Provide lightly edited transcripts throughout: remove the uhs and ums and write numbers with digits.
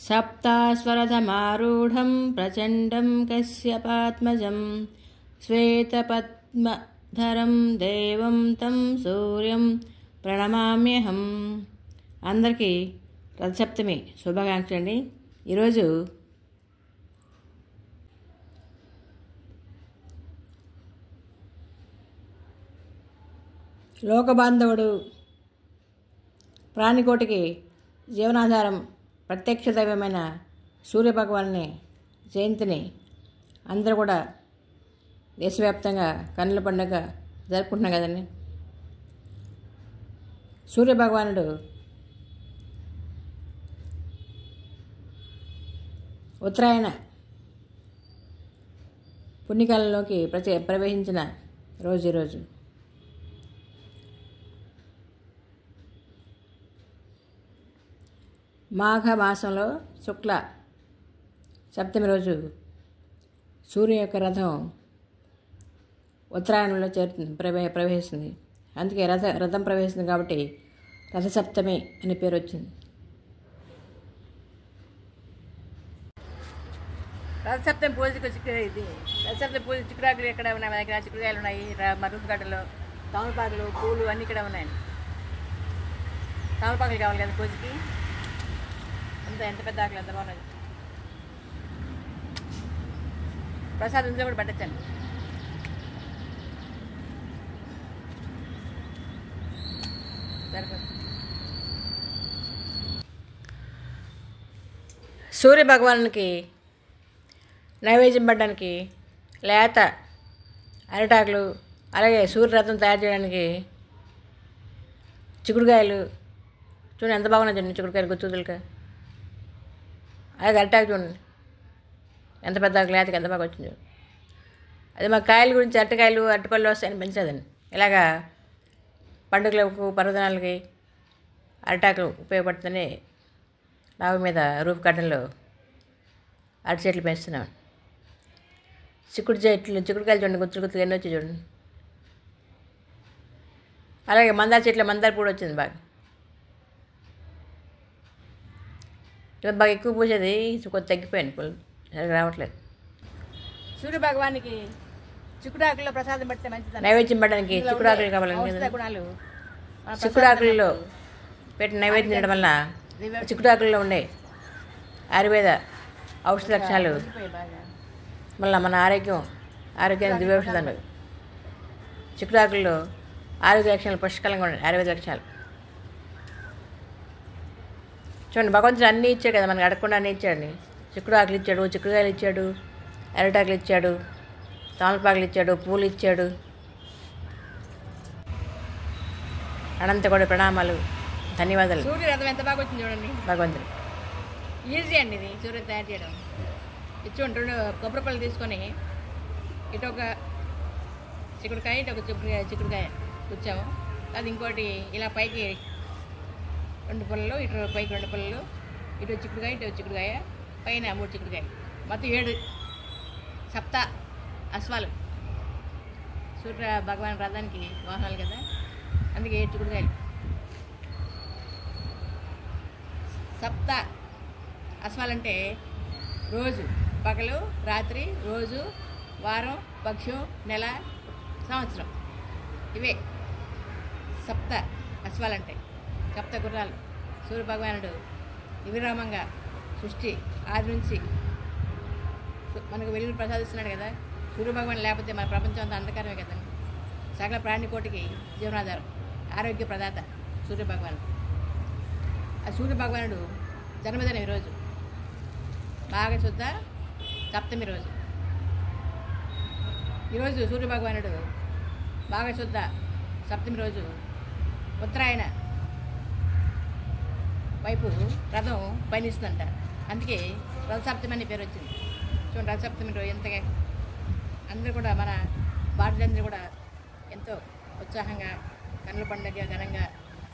सप्तास्वरथमारूढं प्रचण्डं कश्यपात्मजं श्वेतपद्मधरं देवं तं सूर्యం ప్రణమామ్యహం. అందరికీ రథసప్తమి శుభాకాంక్షలు అండి. ఈరోజు లోకబాంధవుడు, ప్రాణికోటికి జీవనాధారం, ప్రత్యక్ష దైవమైన సూర్యభగవాన్ని జయంతిని అందరూ కూడా దేశవ్యాప్తంగా కన్నుల పండుగ జరుపుకుంటున్నాం కదండి. సూర్యభగవానుడు ఉత్తరాయణ పుణ్యకాలంలోకి ప్రవేశించిన రోజు ఈరోజు. మాఘ మాసంలో శుక్ల సప్తమి రోజు సూర్యుని యొక్క రథం ఉత్తరాయణంలో ప్రవేశిస్తుంది. అందుకే రథం ప్రవేశిస్తుంది కాబట్టి రథసప్తమి అనే పేరు వచ్చింది. రథసప్తమి పూజకు ఇది రథసప్తమి పూజ చిక్కుడాకులు ఎక్కడ ఉన్నాయి, మన దగ్గర చిక్కుడుకాయలు ఉన్నాయి, మరుగుగడ్డలు, తమలపాకులు, పూలు అన్నీ ఇక్కడ ఉన్నాయి. తమలపాకులు కావాలి కదా పూజకి. ఎంత పెద్ద ఆకులు ఎంత బాగున్నది. ప్రసాదం ఇంట్లో కూడా పట్టచ్చండి. సూర్య భగవానునికి నైవేద్యం పడడానికి లేత అరిటాకులు, అలాగే సూర్యరథం తయారు చేయడానికి చిక్కుడుకాయలు చూడండి ఎంత బాగున్నాయి. చూడండి చిక్కుడుకాయలు గుత్తులుగా. అలాగే అరిటాకు చూడండి ఎంత పెద్ద లేతకి ఎంత బాగా వచ్చింది. అది మా కాయల గురించి అరటికాయలు అరటిపళ్ళు వస్తాయని పెంచదండి. ఇలాగా పండుగలకు పర్వదినాలకి అరిటాకులు ఉపయోగపడుతుందని నావు మీద రూపు కట్టంలో అరటి చెట్లు పెంచుతున్నాం. చిక్కుడుకాయలు చూడండి గుత్తులు ఎన్ని వచ్చి చూడండి. అలాగే మందార చెట్లు మందార పూడి వచ్చింది బాగా. బాగా ఎక్కువ పూసేది కొంచెం తగ్గిపోయింది, పూలు సరిగ్గా రావట్లేదు. సూర్య భగవానికి చిక్కుడాకుల్లో ప్రసాదం పెడితే మంచిది. నైవేద్యం పెట్టడానికి చిక్కుడాకులు కావాలండి. గుణాలు చిక్కుడాకుల్లో పెట్టి నైవేద్యం చేయడం వల్ల చిక్కుడాకుల్లో ఉండే ఆయుర్వేద ఔషధ లక్షణాలు మళ్ళీ మన ఆరోగ్యానికి దివ్యౌషధాలు. చిక్కుడాకుల్లో ఆరోగ్య లక్షణాలు పుష్కలంగా ఉన్నాయి. ఆయుర్వేద లక్షణాలు చూడండి. భగవంతుడు అన్నీ ఇచ్చాడు కదా, మనకి అడగకుండా అన్నీ ఇచ్చాడండి. చిక్కుడాకులు ఇచ్చాడు, చిక్కుడుకాయలు ఇచ్చాడు, అరిటాకులు ఇచ్చాడు, తమలపాకులు ఇచ్చాడు, పూలు ఇచ్చాడు. అనంత కూడా ప్రణామాలు, ధన్యవాదాలు. సూర్యరథం ఎంత బాగా వచ్చింది చూడండి. భగవంతుడు ఈజీ అండి ఇది సూర్య తయారు చేయడం. ఇచ్చుండి 2 కొబ్బరి పళ్ళు తీసుకొని ఇటు ఒక చిక్కుడుకాయ, ఇటు ఒక చిక్కుడుకాయ కూర్చాము. అది ఇంకోటి ఇలా పైకి 2 పుల్లలు, ఇటు పైకి 2 పుల్లలు, ఇటు చిక్కుడుకాయ, ఇటు చిక్కుడుకాయ, పైన 3 చిక్కుడుకాయ, మొత్తం 7 సప్త అశ్వాలు. సూర్య భగవాన్ రథానికి వాహనాలు కదా, అందుకే 7 చిక్కుడుకాయలు. సప్త అశ్వాలంటే రోజు, పగలు, రాత్రి, రోజు, వారం, పక్షం, నెల, సంవత్సరం. ఇవే సప్త అశ్వాలంటే. సప్త గుర్రాలు. సూర్య భగవానుడు నిర్విరామంగా సృష్టి ఆది నుంచి మనకు వెలుగులు ప్రసాదిస్తున్నాడు కదా. సూర్య భగవాన్ లేకపోతే మన ప్రపంచం అంతా అంధకారమే కదండి. సకల ప్రాణికోటికి జీవనాధారం, ఆరోగ్య ప్రదాత సూర్య భగవానుడు. ఆ సూర్య భగవానుడు జన్మదినం ఈరోజు మాఘ శుద్ధ సప్తమి రోజు. ఈరోజు సూర్య భగవానుడు మాఘ శుద్ధ సప్తమి రోజు ఉత్తరాయణ వైపు రథం పయనిస్తుందంట. అందుకే రథసప్తమి అనే పేరు వచ్చింది. చూడండి రథసప్తమి రోజు ఎంతగా అందరూ కూడా మన భారతీయులందరూ కూడా ఎంతో ఉత్సాహంగా కన్నుల పండుగ ఘనంగా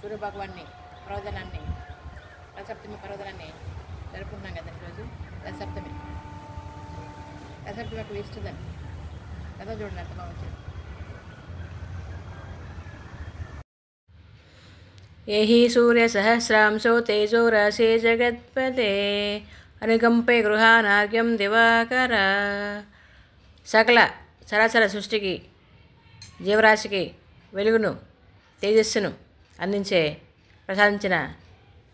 సూర్యభగవాన్ని పర్వదనాన్ని రథసప్తమి పర్వదనాన్ని జరుపుకుంటున్నాం కదా ఈరోజు. రథసప్తమి నాకు ఇస్తుందండి. రథం చూడండి ఎంత బాగా వచ్చింది. ఏహి సూర్యసహస్రాంశో తేజోరాశే జగత్పతే అనుకంపే గృహానార్ఘ్యం దివాకర. సకల చరాచర సృష్టికి జీవరాశికి వెలుగును తేజస్సును అందించే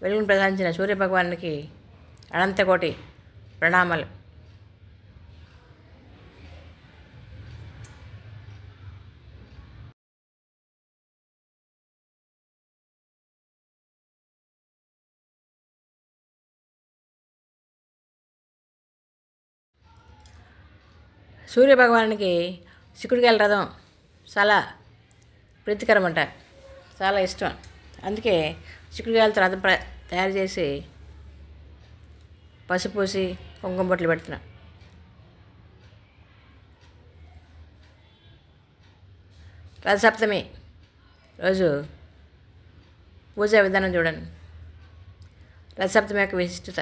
వెలుగును ప్రసాదించిన సూర్యభగవానునికి అనంతకోటి ప్రణామాలు. సూర్యభగవానునికి చిక్కుడుకాయల రథం చాలా ప్రీతికరం అంట, చాలా ఇష్టం. అందుకే చిక్కుడుకాయలతో రథం తయారు చేసి పసుపు పూసి కుంకుమ బొట్లు పెడుతున్నా. రథసప్తమి రోజు పూజా విధానం చూడండి. రథసప్తమి యొక్క విశిష్టత.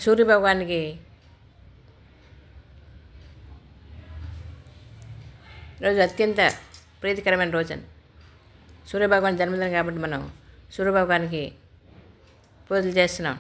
సూర్యభగవానికి రోజు అత్యంత ప్రీతికరమైన రోజు అని. సూర్యభగవాన్ జన్మదినం కాబట్టి మనం సూర్యభగవానికి పూజలు చేస్తున్నాం.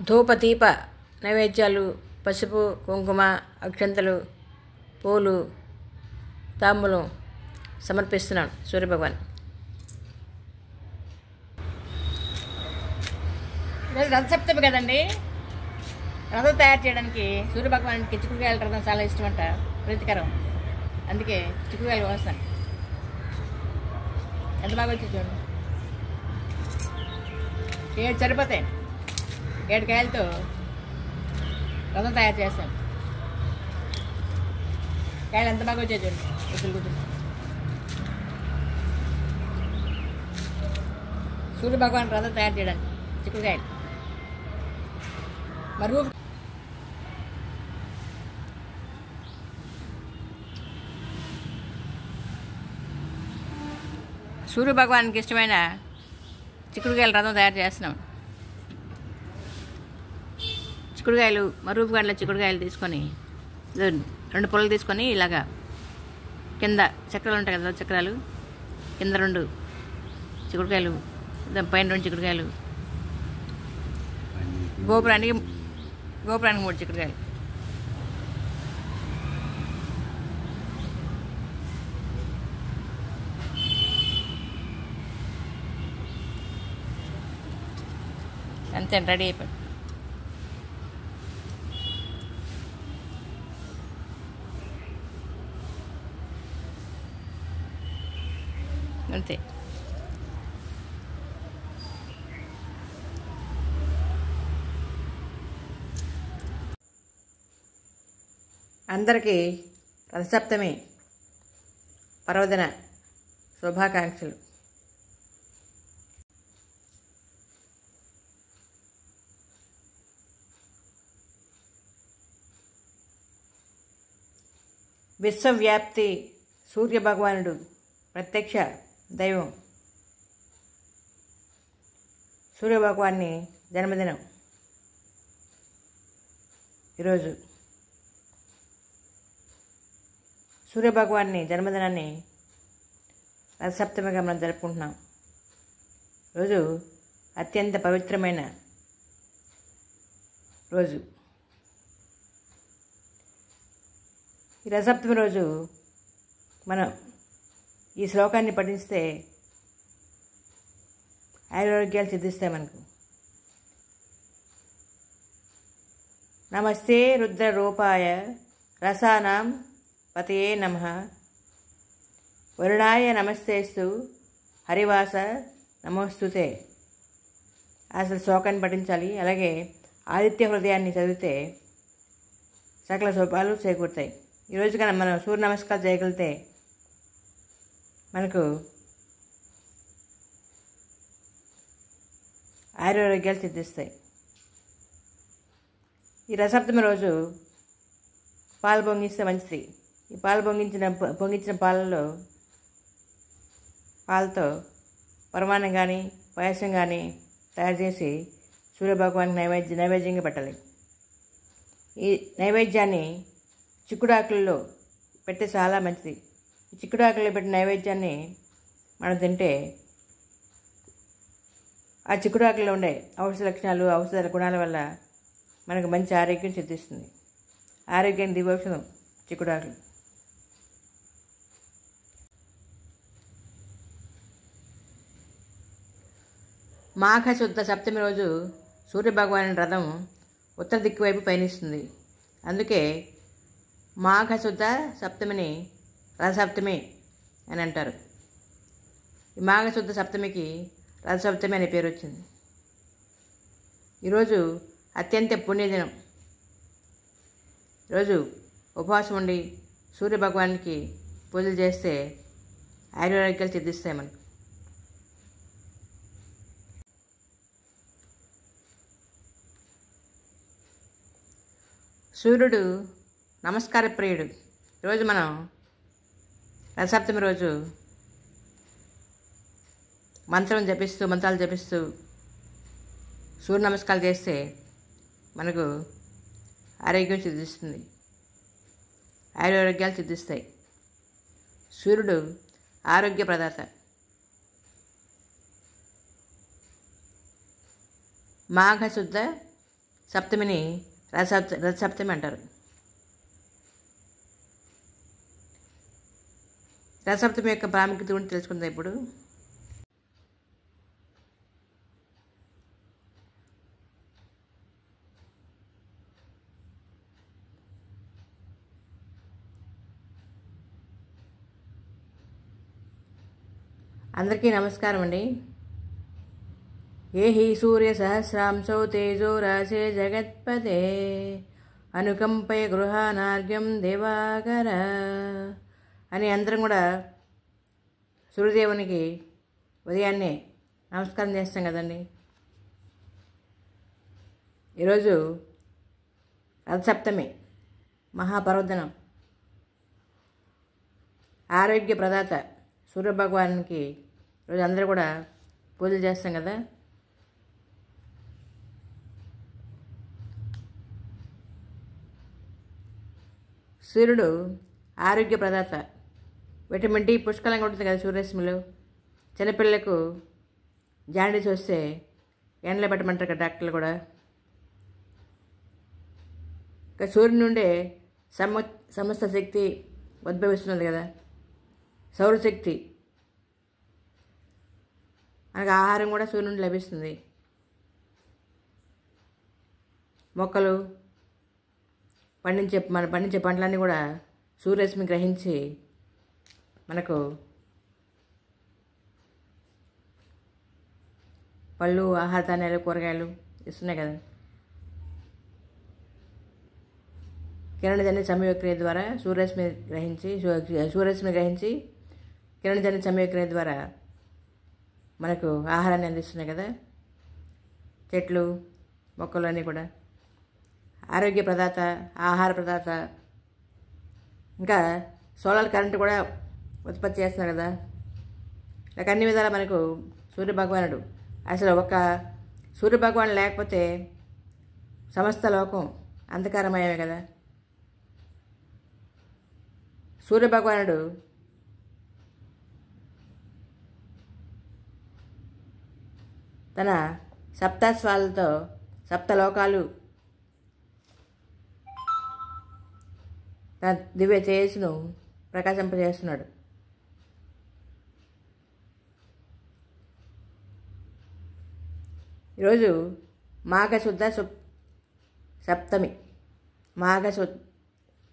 ధూప దీప నైవేద్యాలు, పసుపు కుంకుమ అక్షంతలు పూలు తాంబూలం సమర్పిస్తున్నాను సూర్యభగవాన్. ఈరోజు రథసప్తమి కదండి. రథం తయారు చేయడానికి సూర్యభగవానికి చిక్కుడుకాయల రథం చాలా ఇష్టం అంట, ప్రీతికరం. అందుకే చిక్కుడుకాయలు కోస్తాను. ఎంత బాగా వచ్చి చూడండి. 7 సరిపోతాయి. 7 కాయలతో రథం తయారు చేస్తాను. కాయలు ఎంత బాగా వచ్చాయి చూడండి. గుర్తులు సూర్యభగవాన్ రథం తయారు చేయడానికి చిక్కుడుకాయలు. మరి సూర్యభగవానికి ఇష్టమైన చిక్కుడుకాయల రథం తయారు చేస్తున్నాం. చిక్కుడుకాయలు మరూపు గంటల చిక్కుడుకాయలు తీసుకొని 2 పొలలు తీసుకొని ఇలాగా కింద చక్రాలు ఉంటాయి కదా, చక్రాలు కింద 2 చిక్కుడుకాయలు, పైన 2 చిక్కుడుకాయలు, గోపురానికి 3 చిక్కుడుకాయలు. అంతే, రెడీ అయిపోయింది. అంతే. అందరికీ రథసప్తమి పర్వదిన శుభాకాంక్షలు. విశ్వవ్యాప్తి సూర్యభగవానుడు ప్రత్యక్ష దైవం. సూర్యభగవాన్ని జన్మదినం ఈరోజు. సూర్యభగవాన్ని జన్మదినాన్ని రథసప్తమిగా మనం జరుపుకుంటున్నాం. రోజు అత్యంత పవిత్రమైన రోజు. ఈ రథసప్తమి రోజు మనం ఈ శ్లోకాన్ని పఠిస్తే ఆరోగ్యాలు సిద్ధిస్తాయి మనకు. నమస్తే రుద్రరూపాయ రసానాం పతయే నమః. వరుణాయ నమస్తేస్తు హరివాస నమోస్తుతే. అసలు శ్లోకాన్ని పఠించాలి. అలాగే ఆదిత్య హృదయాన్ని చదివితే సకల శుభాలు చేకూరుతాయి. ఈరోజు కన్నా మనం సూర్య నమస్కారం చేయగలిగితే మనకు ఆరోగ్యాలు సిద్ధిస్తాయి. ఈ రసప్తమి రోజు పాలు పొంగిస్తే మంచిది. ఈ పాలు పొంగించిన పాలతో పరమాన్నం కానీ పాయసం కానీ తయారు చేసి సూర్యభగవానికి నైవేద్యంగా పెట్టాలి. ఈ నైవేద్యాన్ని చిక్కుడాకుల్లో పెడితే చాలా మంచిది. ఈ చిక్కుడాకుల్లో పెట్టిన నైవేద్యాన్ని మనం తింటే ఆ చిక్కుడాకుల్లో ఉండే ఔషధ లక్షణాలు, ఔషధ గుణాల వల్ల మనకు మంచి ఆరోగ్యం సిద్ధిస్తుంది. ఆరోగ్యం దివ్యౌషధం చిక్కుడాకులు. మాఘశుద్ధ సప్తమి రోజు సూర్యభగవాని రథం ఉత్తర దిక్కు వైపు పయనిస్తుంది. అందుకే మాఘశుద్ధ సప్తమిని రథసప్తమి అని అంటారు. ఈ మాఘశుద్ధ సప్తమికి రథసప్తమి అనే పేరు వచ్చింది. ఈరోజు అత్యంత పుణ్యదినం. ఈరోజు ఉపవాసం ఉండి సూర్యభగవానికి పూజలు చేస్తే ఆరోగ్యాలు సిద్ధిస్తాయి మనకు. సూర్యుడు నమస్కార ప్రియుడు. ఈరోజు మనం రథసప్తమి రోజు మంత్రాలు జపిస్తూ సూర్య నమస్కారాలు చేస్తే మనకు ఆరోగ్యం సిద్ధిస్తుంది, ఆరోగ్యాలు సిద్ధిస్తాయి. సూర్యుడు ఆరోగ్య ప్రదాత. మాఘశుద్ధ సప్తమిని రథసప్తమి అంటారు. రథసప్తమి యొక్క ప్రాముఖ్యత గురించి తెలుసుకుందాం ఇప్పుడు. అందరికీ నమస్కారం అండి. ఏ హి సూర్య సహస్రాంశో తేజో రాశే జగత్పతే అనుకంపయ గృహానార్ఘ్యం దేవాకర అని అందరం కూడా సూర్యదేవునికి ఉదయాన్నే నమస్కారం చేస్తాం కదండి. ఈరోజు రథసప్తమి, మహాపర్వదినం. ఆరోగ్య ప్రదాత సూర్యభగవానికి ఈరోజు అందరూ కూడా పూజలు చేస్తాం కదా. సూర్యుడు ఆరోగ్య ప్రదాత. విటమిన్ డి పుష్కలంగా ఉంటుంది కదా సూర్యరశ్మిలో. చిన్నపిల్లలకు జాండీస్ వస్తే ఎండలో పెట్టమంటారు కదా డాక్టర్లు కూడా. ఇంకా సూర్యుడి నుండే సమస్త శక్తి ఉద్భవిస్తున్నది కదా, సౌరశక్తి. మనకు ఆహారం కూడా సూర్యుడి నుండి లభిస్తుంది. మొక్కలు పండించే పంటలన్నీ కూడా సూర్యరశ్మి గ్రహించి మనకు పళ్ళు, ఆహార ధాన్యాలు, కూరగాయలు ఇస్తున్నాయి కదా. కిరణజన్య సంయోగక్రియ ద్వారా సూర్యరశ్మి గ్రహించి కిరణజన్య సంయోగక్రియ ద్వారా మనకు ఆహారాన్ని అందిస్తున్నాయి కదా చెట్లు, మొక్కలు అన్నీ కూడా. ఆరోగ్య ప్రదాత, ఆహార ప్రదాత. ఇంకా సోలార్ కరెంటు కూడా ఉత్పత్తి చేస్తున్నారు కదా. ఇక అన్ని విధాలా మనకు సూర్యభగవానుడు. అసలు ఒక సూర్యభగవాను లేకపోతే సమస్త లోకం అంధకారమయమే కదా. సూర్యభగవానుడు తన సప్తాశ్వాలతో సప్తలోకాలు తన దివ్య తేజస్సును ప్రకాశింపజేస్తున్నాడు. ఈరోజు మాఘశుద్ధ సప్తమి,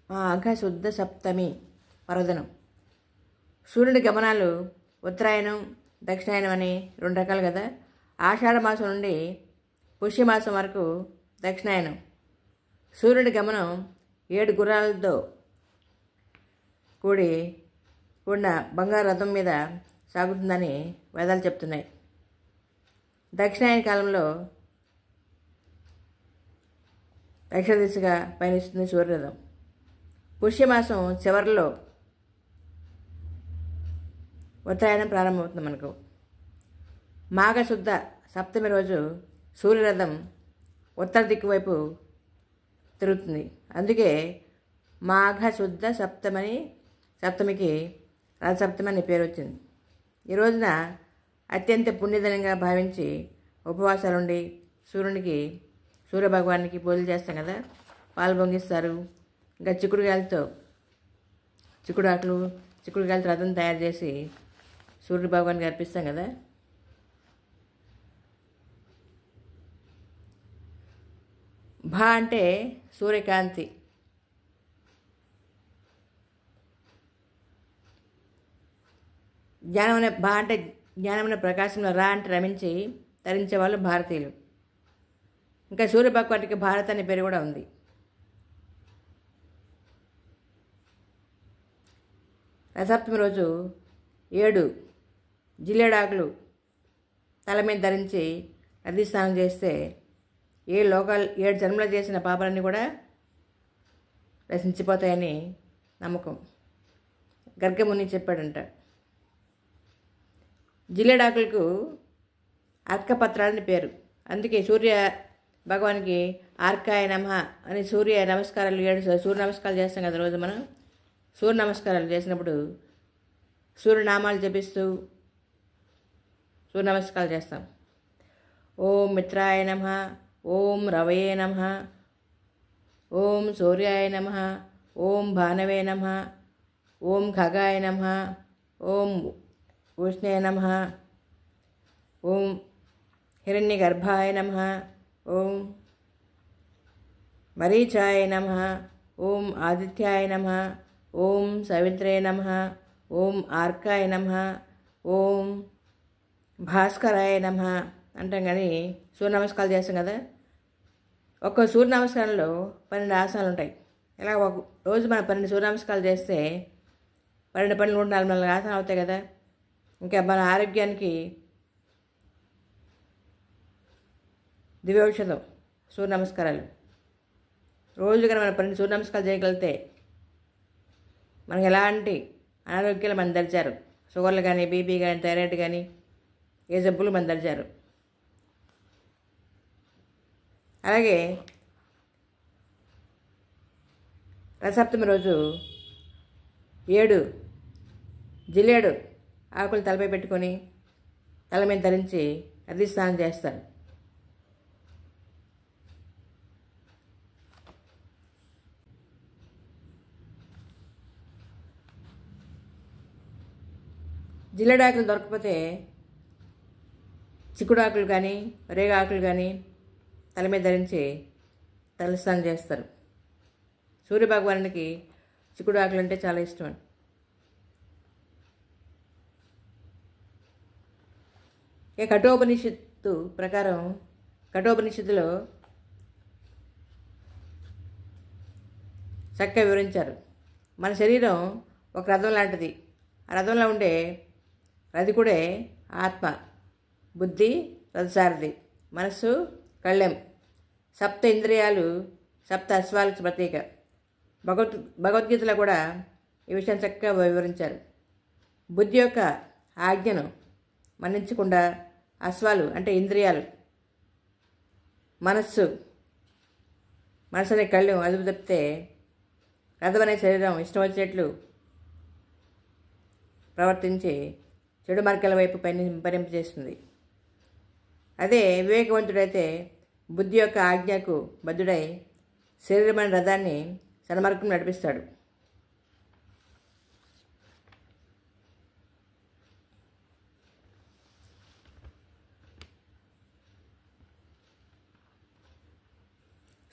మాఘశుద్ధ సప్తమి పర్వదినం. సూర్యుడి గమనాలు ఉత్తరాయణం, దక్షిణాయనం అని రెండు రకాలు కదా. ఆషాఢ మాసం నుండి పుష్యమాసం వరకు దక్షిణాయనం. సూర్యుడి గమనం 7 గుర్రాలతో కూడిన బంగారు రథం మీద సాగుతుందని వేదాలు చెప్తున్నాయి. దక్షిణాయన కాలంలో దక్షిణ దిశగా పయనిస్తుంది సూర్యరథం. పుష్యమాసం చివరిలో ఉత్తరాయణం ప్రారంభమవుతుంది మనకు. మాఘశుద్ధ సప్తమి రోజు సూర్యరథం ఉత్తర దిక్కు వైపు తిరుగుతుంది. అందుకే మాఘశుద్ధ సప్తమికి రథసప్తమి అనే పేరు వచ్చింది. ఈ రోజున అత్యంత పుణ్యదినంగా భావించి ఉపవాసాలుండి సూర్యభగవానికి పూజలు చేస్తాం కదా, పాలు పొంగిస్తారు. ఇంకా చిక్కుడుకాయలతో రథం తయారు చేసి సూర్యభగవానికి అర్పిస్తాం కదా. భా అంటే సూర్యకాంతి, భా అంటే జ్ఞానమైన ప్రకాశంలో, రా అంటే రమించి తరించే వాళ్ళు భారతీయులు. ఇంకా సూర్యభగవానికి భారత్ అనే పేరు కూడా ఉంది. రథసప్తమి రోజు 7 జిల్లేడాకులు తల మీద ధరించి నదీ స్నానం చేస్తే 7 జన్మలు చేసిన పాపాలన్నీ కూడా నశించిపోతాయని నమ్మకం. గర్గముని చెప్పాడంట. జిల్లేడాకులకు అర్కపత్రాలని పేరు. అందుకే సూర్య భగవానికి ఆర్కాయ నమః అని సూర్య నమస్కారాలు 7 సూర్య నమస్కారాలు చేస్తాం కదా. రోజు మనం సూర్య నమస్కారాలు చేసినప్పుడు సూర్యనామాలు జపిస్తూ సూర్య నమస్కారాలు చేస్తాం. ఓం మిత్రాయ నమః, ఓం రవయే నమః, ఓం సూర్యాయ నమః, ఓం భానవే నమః, ఓం ఖగాయ నమః, ఓం ఉష్ణే నమః, ఓం హిరణ్యగర్భాయ నమః, ఓం మరీచాయ నమః, ఓం ఆదిత్యాయ నమః, ఓం సవిత్రే నమః, ఓం ఆర్కాయ నమః, ఓం భాస్కరాయ నమః అంటాం. కానీ సూర్య నమస్కారాలు చేస్తాం కదా. ఒక్క సూర్య నమస్కారంలో 12 ఆసనాలు ఉంటాయి. ఇలా ఒక రోజు మనం 12 సూర్య నమస్కారాలు చేస్తే 12 144 ఆసనాలు అవుతాయి కదా. ఇంకా మన ఆరోగ్యానికి దివ్యౌషధం సూర్య నమస్కారాలు. రోజుగా మనం 12 సూర్య నమస్కారాలు చేయగలిగితే మనకి ఎలాంటి అనారోగ్యాలు మన దరిచారు. షుగర్లు కానీ, బీపీ కానీ, థైరాయిడ్ కానీ, ఏ జబ్బులు మన దరిచారు. అలాగే రథసప్తమి రోజు 7 జిల్లేడు ఆకులు తలపై పెట్టుకొని తల మీద ధరించి నదీ స్నానం చేస్తారు. జిల్లేడాకులు దొరకకపోతే చిక్కుడాకులు కానీ, రేగాకులు కానీ తల మీద ధరించి తలస్నానం చేస్తారు. సూర్యభగవానికి చిక్కుడాకులు అంటే చాలా ఇష్టం. కఠోపనిషత్తు ప్రకారం, కఠోపనిషత్తులో చక్కగా వివరించారు. మన శరీరం ఒక రథం లాంటిది. ఆ రథంలో ఉండే రథికుడే ఆత్మ, బుద్ధి రథసారథి, మనస్సు కళ్ళెం, 7 ఇంద్రియాలు 7 అశ్వాలకు ప్రతీక. భగవద్గీతలో కూడా ఈ విషయం చక్కగా వివరించారు. బుద్ధి యొక్క ఆజ్ఞను మన్నించకుండా అశ్వాలు అంటే ఇంద్రియాలు, మనస్సు అనే కళ్ళు అదుపు తప్పితే రథం అనే శరీరం ఇష్టం వచ్చేట్లు ప్రవర్తించి చెడు మార్గాల వైపు పరింపజేస్తుంది. అదే వివేకవంతుడైతే బుద్ధి యొక్క ఆజ్ఞకు బద్ధుడై శరీరమైన రథాన్ని సన్మార్గం నడిపిస్తాడు.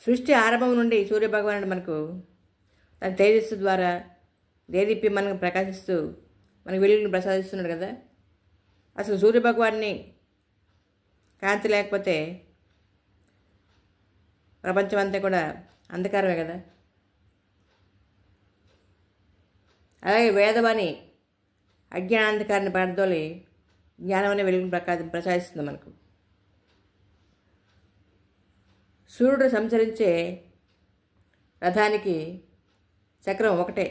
సృష్టి ఆరంభం నుండి సూర్యభగవానుడు మనకు తన తేజస్సు ద్వారా దేదీప్యం మనకు ప్రకాశిస్తూ మనకు వెలుగును ప్రసాదిస్తున్నాడు కదా. అసలు సూర్యభగవాన్ని కాంతి లేకపోతే ప్రపంచం అంతా కూడా అంధకారమే కదా. అలాగే వేదవాణి అజ్ఞానాంధకారాన్ని పారదోలి జ్ఞానం అనే వెలుగును ప్రసాదిస్తుంది మనకు. సూర్యుడు సంచరించే రథానికి చక్రం ఒకటే.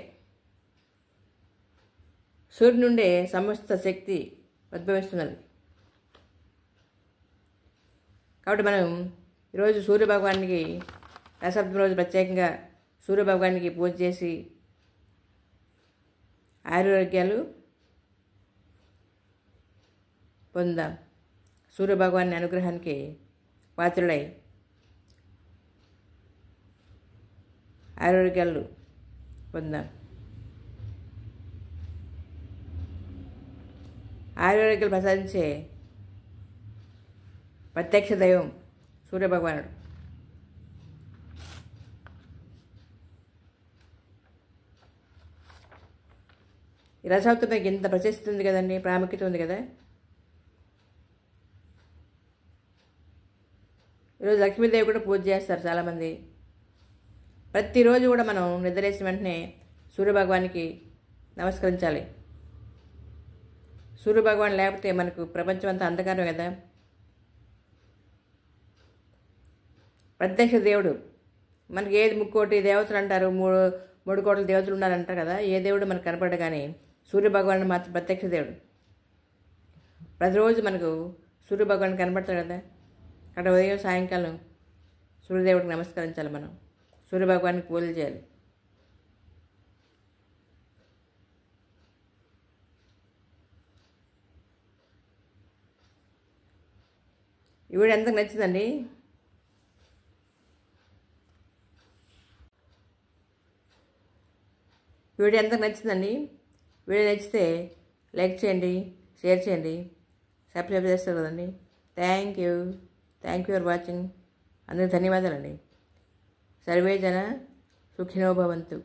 సూర్యుడి నుండే సమస్త శక్తి ఉద్భవిస్తున్నది. కాబట్టి మనం ఈరోజు సూర్యభగవానికి రథసప్తమి రోజు ప్రత్యేకంగా సూర్యభగవానికి పూజ చేసి ఆరోగ్యాలు పొందాం. సూర్యభగవాని అనుగ్రహానికి పాత్రులై ఆరోగ్యాలు పొందాం. ఆరోగ్యాలు ప్రసాదించే ప్రత్యక్ష దైవం సూర్యభగవానుడు. ఈ రథసప్తమికి ఇంత ప్రశస్తి ఉంది కదండి, ప్రాముఖ్యత ఉంది కదా. ఈరోజు లక్ష్మీదేవి కూడా పూజ చేస్తారు చాలామంది. ప్రతిరోజు కూడా మనం నిద్రేసిన వెంటనే సూర్యభగవానికి నమస్కరించాలి. సూర్యభగవాన్ లేకపోతే మనకు ప్రపంచం అంతా అంధకారం కదా. ప్రత్యక్ష దేవుడు మనకి ఏది ముక్కోటి దేవతలు అంటారు, మూడు కోట్ల దేవతలు ఉన్నారంటారు కదా. ఏ దేవుడు మనకు కనపడ్డా కానీ సూర్యభగవానుడు మాత్రం ప్రత్యక్ష దేవుడు. ప్రతిరోజు మనకు సూర్యభగవాన్ కనపడతాడు కదా. అక్కడ ఉదయం సాయంకాలం సూర్యదేవుడికి నమస్కరించాలి. మనం సూర్యభగవానికి పూజలు చేయాలి. ఈ వీడియో ఎంతకు నచ్చిందండి? వీడియో ఎంతకు నచ్చిందండి? వీడియో నచ్చితే లైక్ చేయండి, షేర్ చేయండి, సబ్స్క్రైబ్ చేస్తారు కదండి. Thank you for watching. అందరికీ ధన్యవాదాలండి. సర్వే జన సుఖినో భవంతు.